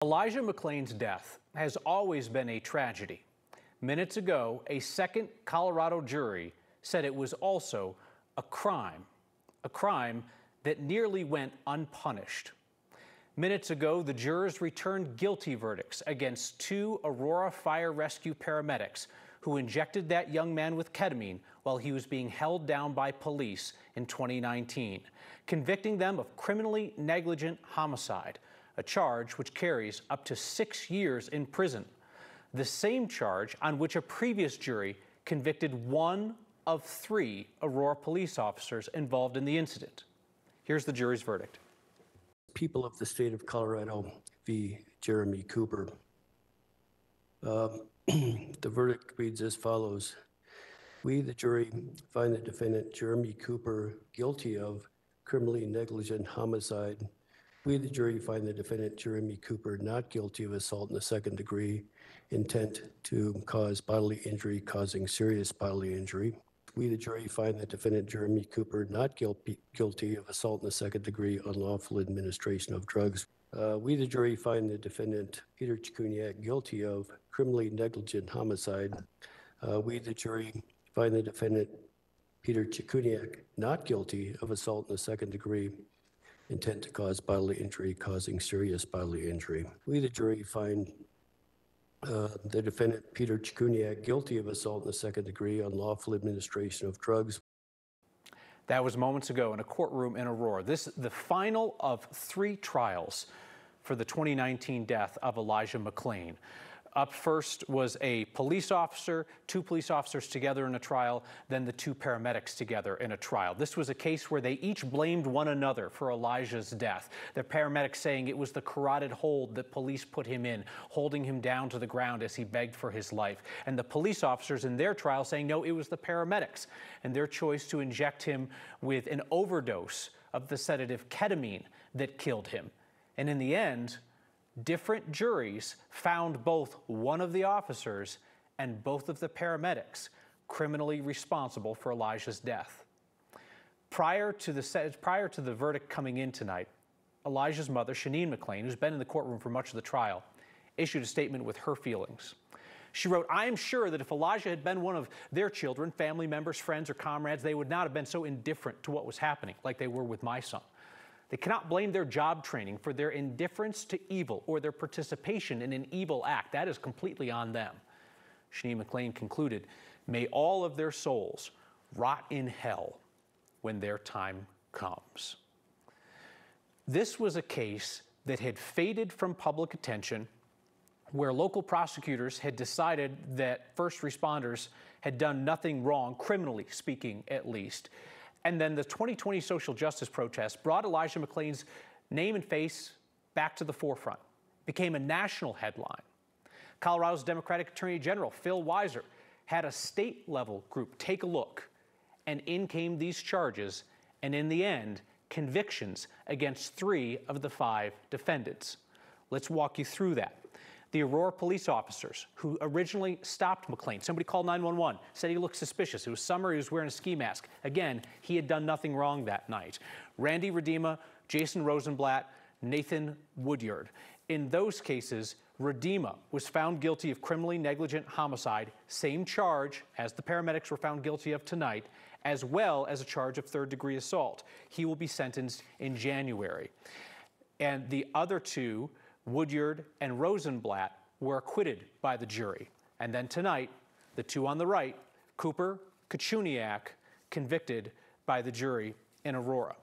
Elijah McClain's death has always been a tragedy. Minutes ago, a second Colorado jury said it was also a crime that nearly went unpunished. Minutes ago, the jurors returned guilty verdicts against two Aurora Fire Rescue paramedics who injected that young man with ketamine while he was being held down by police in 2019, convicting them of criminally negligent homicide, a charge which carries up to 6 years in prison, the same charge on which a previous jury convicted one of 3 Aurora police officers involved in the incident. Here's the jury's verdict. People of the state of Colorado v. Jeremy Cooper. The verdict reads as follows. We, the jury, find the defendant Jeremy Cooper guilty of criminally negligent homicide. We, the jury, find the defendant Jeremy Cooper not guilty of assault in the second degree, intent to cause bodily injury causing serious bodily injury. We, the jury, find the defendant Jeremy Cooper not guilty of assault in the second degree, unlawful administration of drugs. We, the jury, find the defendant Peter Cichuniec guilty of criminally negligent homicide. We, the jury, find the defendant Peter Cichuniec not guilty of assault in the second degree, intent to cause bodily injury causing serious bodily injury. We, the jury, find the defendant Peter Cichuniec guilty of assault in the second degree, unlawful administration of drugs. That was moments ago in a courtroom in Aurora. This is the final of 3 trials for the 2019 death of Elijah McClain. Up first was a police officer, 2 police officers together in a trial, then the 2 paramedics together in a trial. This was a case where they each blamed one another for Elijah's death. The paramedics saying it was the carotid hold that police put him in, holding him down to the ground as he begged for his life. And the police officers in their trial saying, no, it was the paramedics and their choice to inject him with an overdose of the sedative ketamine that killed him. And in the end, different juries found both one of the officers and both of the paramedics criminally responsible for Elijah's death. Prior to the verdict coming in tonight, Elijah's mother, McClain, who's been in the courtroom for much of the trial, issued a statement with her feelings. She wrote, "I am sure that if Elijah had been one of their children, family members, friends, or comrades, they would not have been so indifferent to what was happening like they were with my son. They cannot blame their job training for their indifference to evil or their participation in an evil act. That is completely on them." McClain concluded, "May all of their souls rot in hell when their time comes." This was a case that had faded from public attention, where local prosecutors had decided that first responders had done nothing wrong, criminally speaking at least. And then the 2020 social justice protests brought Elijah McClain's name and face back to the forefront, became a national headline. Colorado's Democratic Attorney General, Phil Weiser, had a state-level group take a look, and in came these charges, and in the end, convictions against 3 of the 5 defendants. Let's walk you through that. The Aurora police officers who originally stopped McClain, somebody called 911, said he looked suspicious. It was summer, he was wearing a ski mask. Again, he had done nothing wrong that night. Randy Redeema, Jason Rosenblatt, Nathan Woodyard. In those cases, Redeema was found guilty of criminally negligent homicide, same charge as the paramedics were found guilty of tonight, as well as a charge of third-degree assault. He will be sentenced in January. And the other 2, Woodyard and Rosenblatt, were acquitted by the jury. And then tonight, the 2 on the right, Cooper, Cichuniec, convicted by the jury in Aurora.